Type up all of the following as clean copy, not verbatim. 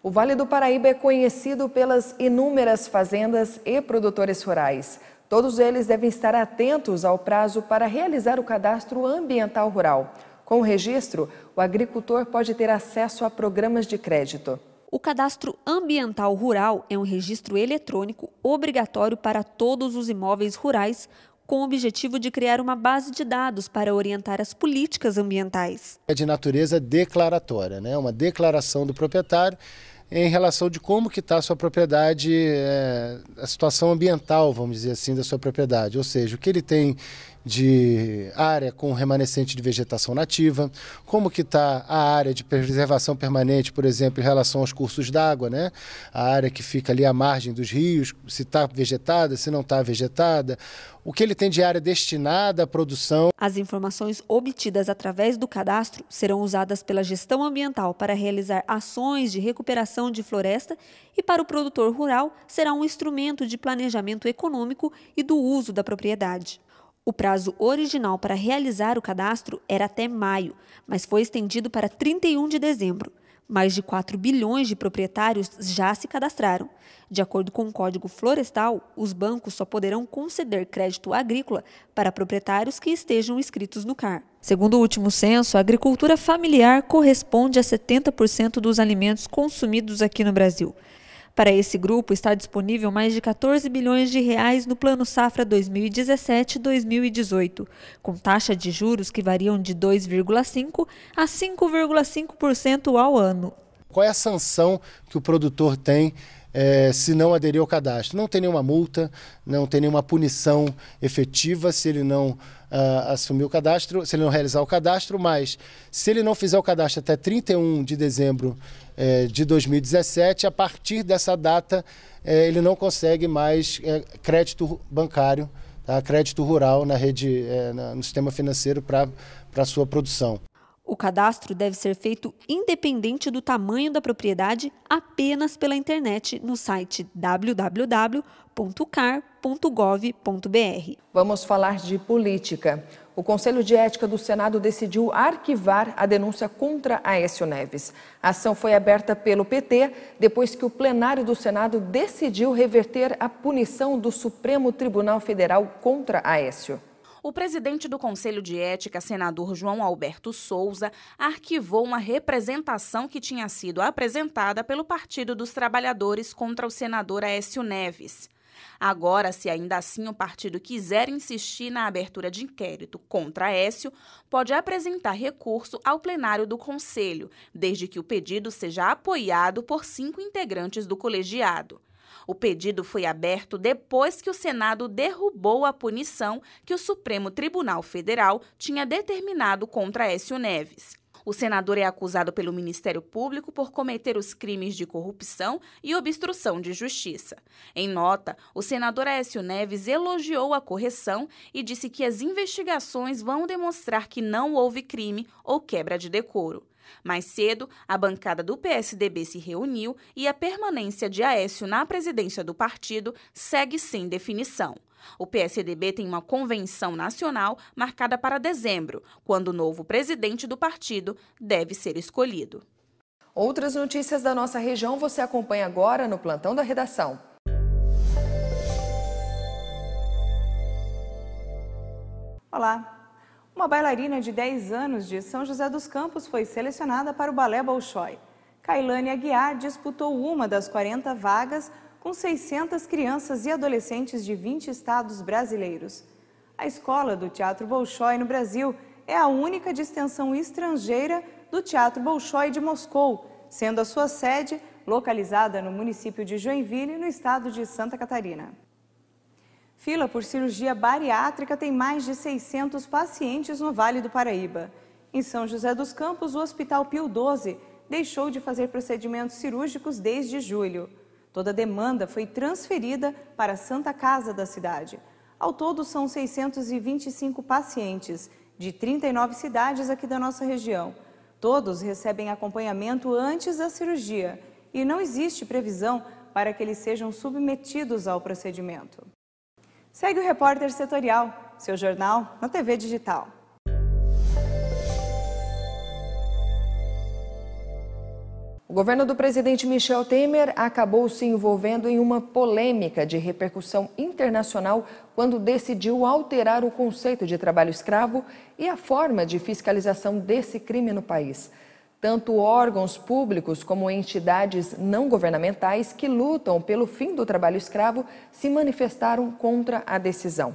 O Vale do Paraíba é conhecido pelas inúmeras fazendas e produtores rurais. Todos eles devem estar atentos ao prazo para realizar o cadastro ambiental rural. Com o registro, o agricultor pode ter acesso a programas de crédito. O cadastro ambiental rural é um registro eletrônico obrigatório para todos os imóveis rurais, com o objetivo de criar uma base de dados para orientar as políticas ambientais. É de natureza declaratória, né? Uma declaração do proprietário em relação de como que está a sua propriedade, a situação ambiental, vamos dizer assim, da sua propriedade. Ou seja, o que ele tem de área com remanescente de vegetação nativa, como que está a área de preservação permanente, por exemplo, em relação aos cursos d'água, né? A área que fica ali à margem dos rios, se está vegetada, se não está vegetada, o que ele tem de área destinada à produção. As informações obtidas através do cadastro serão usadas pela gestão ambiental para realizar ações de recuperação de floresta e para o produtor rural será um instrumento de planejamento econômico e do uso da propriedade. O prazo original para realizar o cadastro era até maio, mas foi estendido para 31 de dezembro. Mais de 4 bilhões de proprietários já se cadastraram. De acordo com o Código Florestal, os bancos só poderão conceder crédito agrícola para proprietários que estejam inscritos no CAR. Segundo o último censo, a agricultura familiar corresponde a 70% dos alimentos consumidos aqui no Brasil. Para esse grupo, está disponível mais de 14 bilhões de reais no Plano Safra 2017-2018, com taxa de juros que variam de 2,5% a 5,5% ao ano. Qual é a sanção que o produtor tem se não aderir ao cadastro? Não tem nenhuma multa, não tem nenhuma punição efetiva se ele não assumir o cadastro, se ele não realizar o cadastro, mas se ele não fizer o cadastro até 31 de dezembro de 2017, a partir dessa data ele não consegue mais crédito bancário, tá? Crédito rural na rede, no sistema financeiro para a sua produção. O cadastro deve ser feito independente do tamanho da propriedade apenas pela internet no site www.car.gov.br. Vamos falar de política. O Conselho de Ética do Senado decidiu arquivar a denúncia contra Aécio Neves. A ação foi aberta pelo PT depois que o plenário do Senado decidiu reverter a punição do Supremo Tribunal Federal contra Aécio. O presidente do Conselho de Ética, senador João Alberto Souza, arquivou uma representação que tinha sido apresentada pelo Partido dos Trabalhadores contra o senador Aécio Neves. Agora, se ainda assim o partido quiser insistir na abertura de inquérito contra Aécio, pode apresentar recurso ao plenário do Conselho, desde que o pedido seja apoiado por 5 integrantes do colegiado. O pedido foi aberto depois que o Senado derrubou a punição que o Supremo Tribunal Federal tinha determinado contra Aécio Neves. O senador é acusado pelo Ministério Público por cometer os crimes de corrupção e obstrução de justiça. Em nota, o senador Aécio Neves elogiou a correção e disse que as investigações vão demonstrar que não houve crime ou quebra de decoro. Mais cedo, a bancada do PSDB se reuniu e a permanência de Aécio na presidência do partido segue sem definição. O PSDB tem uma convenção nacional marcada para dezembro, quando o novo presidente do partido deve ser escolhido. Outras notícias da nossa região você acompanha agora no Plantão da Redação. Olá! Uma bailarina de 10 anos de São José dos Campos foi selecionada para o Balé Bolshoi. Kailane Aguiar disputou uma das 40 vagas com 600 crianças e adolescentes de 20 estados brasileiros. A escola do Teatro Bolshoi no Brasil é a única de extensão estrangeira do Teatro Bolshoi de Moscou, sendo a sua sede localizada no município de Joinville, no estado de Santa Catarina. Fila por cirurgia bariátrica tem mais de 600 pacientes no Vale do Paraíba. Em São José dos Campos, o Hospital Pio XII deixou de fazer procedimentos cirúrgicos desde julho. Toda a demanda foi transferida para a Santa Casa da cidade. Ao todo, são 625 pacientes, de 39 cidades aqui da nossa região. Todos recebem acompanhamento antes da cirurgia e não existe previsão para que eles sejam submetidos ao procedimento. Segue o Repórter Setorial, seu jornal na TV Digital. O governo do presidente Michel Temer acabou se envolvendo em uma polêmica de repercussão internacional quando decidiu alterar o conceito de trabalho escravo e a forma de fiscalização desse crime no país. Tanto órgãos públicos como entidades não governamentais que lutam pelo fim do trabalho escravo se manifestaram contra a decisão.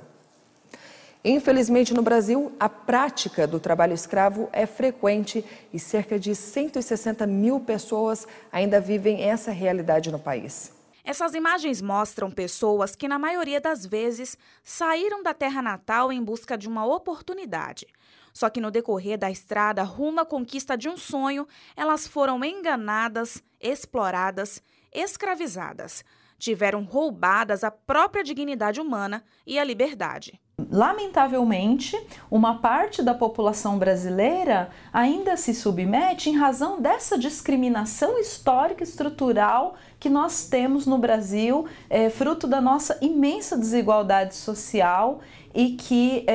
Infelizmente, no Brasil, a prática do trabalho escravo é frequente e cerca de 160 mil pessoas ainda vivem essa realidade no país. Essas imagens mostram pessoas que, na maioria das vezes, saíram da terra natal em busca de uma oportunidade. Só que no decorrer da estrada rumo à conquista de um sonho, elas foram enganadas, exploradas, escravizadas. Tiveram roubadas a própria dignidade humana e a liberdade. Lamentavelmente, uma parte da população brasileira ainda se submete em razão dessa discriminação histórica e estrutural que nós temos no Brasil, fruto da nossa imensa desigualdade social e que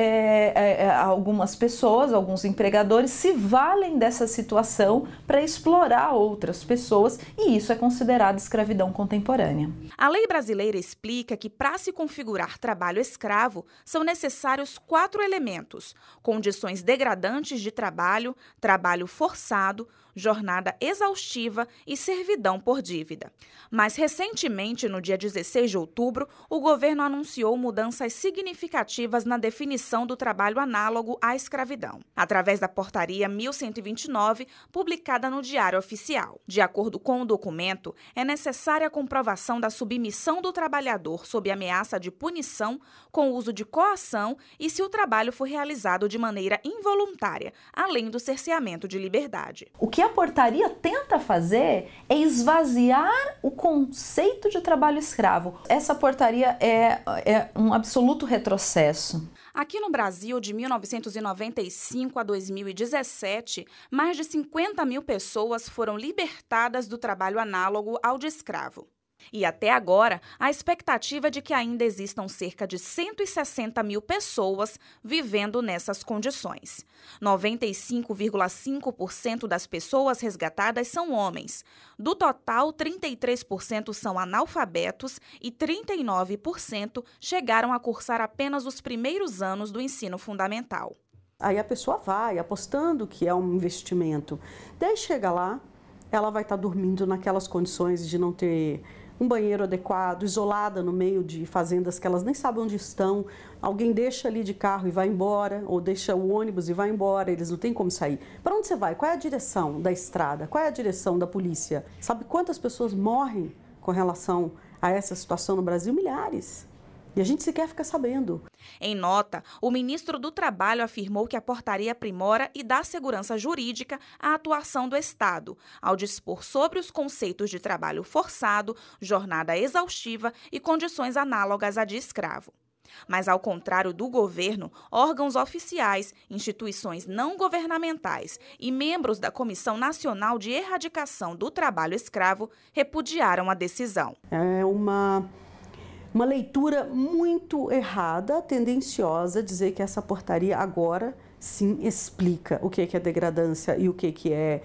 algumas pessoas, alguns empregadores se valem dessa situação para explorar outras pessoas e isso é considerado escravidão contemporânea. A lei brasileira explica que para se configurar trabalho escravo são necessários 4 elementos: condições degradantes de trabalho, trabalho forçado, jornada exaustiva e servidão por dívida. Mas, recentemente, no dia 16 de outubro, o governo anunciou mudanças significativas na definição do trabalho análogo à escravidão, através da Portaria 1129, publicada no Diário Oficial. De acordo com o documento, é necessária a comprovação da submissão do trabalhador sob ameaça de punição com o uso de coação e se o trabalho for realizado de maneira involuntária, além do cerceamento de liberdade. O que a portaria tenta fazer é esvaziar o conceito de trabalho escravo. Essa portaria é um absoluto retrocesso. Aqui no Brasil, de 1995 a 2017, mais de 50 mil pessoas foram libertadas do trabalho análogo ao de escravo. E até agora, a expectativa é de que ainda existam cerca de 160 mil pessoas vivendo nessas condições. 95,5% das pessoas resgatadas são homens. Do total, 33% são analfabetos e 39% chegaram a cursar apenas os primeiros anos do ensino fundamental. Aí a pessoa vai apostando que é um investimento. Daí chega lá, ela vai estar dormindo naquelas condições de não ter um banheiro adequado, isolada no meio de fazendas que elas nem sabem onde estão. Alguém deixa ali de carro e vai embora, ou deixa o ônibus e vai embora, eles não têm como sair. Para onde você vai? Qual é a direção da estrada? Qual é a direção da polícia? Sabe quantas pessoas morrem com relação a essa situação no Brasil? Milhares. E a gente sequer fica sabendo. Em nota, o ministro do Trabalho afirmou que a portaria aprimora e dá segurança jurídica à atuação do Estado, ao dispor sobre os conceitos de trabalho forçado, jornada exaustiva e condições análogas à de escravo. Mas, ao contrário do governo, órgãos oficiais, instituições não governamentais e membros da Comissão Nacional de Erradicação do Trabalho Escravo repudiaram a decisão. É uma leitura muito errada, tendenciosa, dizer que essa portaria agora sim explica o que é degradância e o que é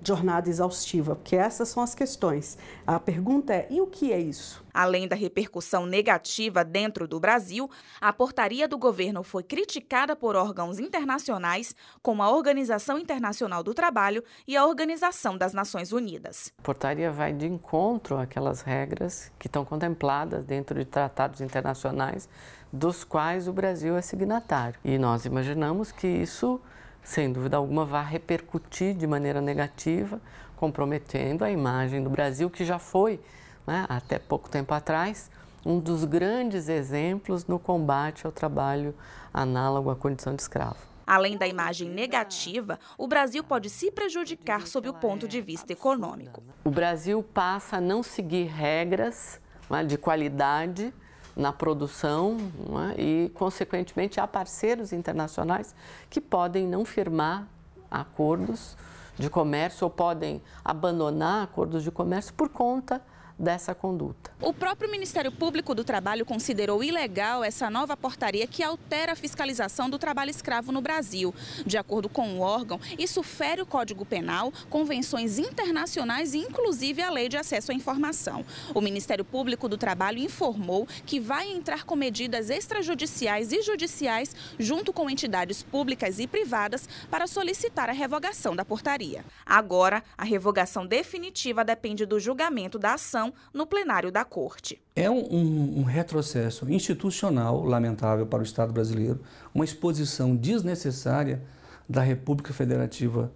jornada exaustiva, porque essas são as questões. A pergunta é, e o que é isso? Além da repercussão negativa dentro do Brasil, a portaria do governo foi criticada por órgãos internacionais, como a Organização Internacional do Trabalho e a Organização das Nações Unidas. A portaria vai de encontro àquelas regras que estão contempladas dentro de tratados internacionais, dos quais o Brasil é signatário. E nós imaginamos que isso, sem dúvida alguma, vai repercutir de maneira negativa, comprometendo a imagem do Brasil, que já foi, né, até pouco tempo atrás, um dos grandes exemplos no combate ao trabalho análogo à condição de escravo. Além da imagem negativa, o Brasil pode se prejudicar sob o ponto de vista econômico. O Brasil passa a não seguir regras, né, de qualidade na produção, né, e, consequentemente, há parceiros internacionais que podem não firmar acordos de comércio ou podem abandonar acordos de comércio por conta dessa conduta. O próprio Ministério Público do Trabalho considerou ilegal essa nova portaria que altera a fiscalização do trabalho escravo no Brasil. De acordo com o órgão, isso fere o Código Penal, convenções internacionais e inclusive a Lei de Acesso à Informação. O Ministério Público do Trabalho informou que vai entrar com medidas extrajudiciais e judiciais junto com entidades públicas e privadas para solicitar a revogação da portaria. Agora, a revogação definitiva depende do julgamento da ação no plenário da Corte. É um retrocesso institucional lamentável para o Estado brasileiro, uma exposição desnecessária da República Federativa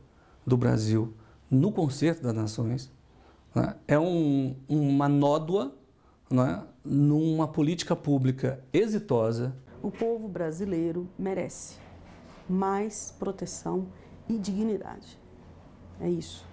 do Brasil no Concerto das Nações. Né? É uma nódoa, né, numa política pública exitosa. O povo brasileiro merece mais proteção e dignidade. É isso.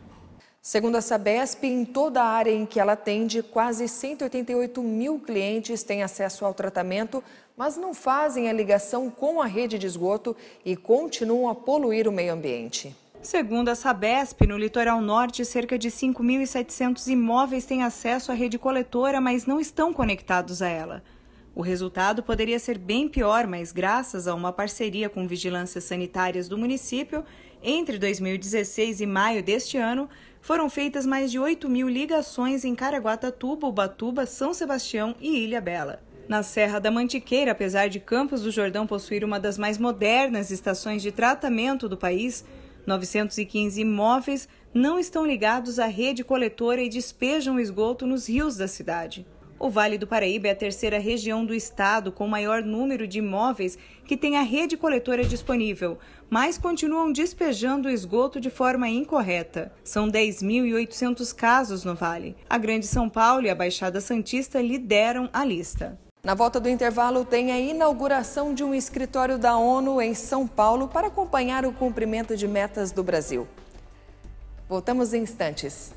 Segundo a Sabesp, em toda a área em que ela atende, quase 188 mil clientes têm acesso ao tratamento, mas não fazem a ligação com a rede de esgoto e continuam a poluir o meio ambiente. Segundo a Sabesp, no litoral norte, cerca de 5.700 imóveis têm acesso à rede coletora, mas não estão conectados a ela. O resultado poderia ser bem pior, mas graças a uma parceria com vigilâncias sanitárias do município, entre 2016 e maio deste ano, foram feitas mais de 8 mil ligações em Caraguatatuba, Ubatuba, São Sebastião e Ilhabela. Na Serra da Mantiqueira, apesar de Campos do Jordão possuir uma das mais modernas estações de tratamento do país, 915 imóveis não estão ligados à rede coletora e despejam esgoto nos rios da cidade. O Vale do Paraíba é a terceira região do estado com maior número de imóveis que tem a rede coletora disponível, mas continuam despejando o esgoto de forma incorreta. São 10.800 casos no Vale. A Grande São Paulo e a Baixada Santista lideram a lista. Na volta do intervalo tem a inauguração de um escritório da ONU em São Paulo para acompanhar o cumprimento de metas do Brasil. Voltamos em instantes.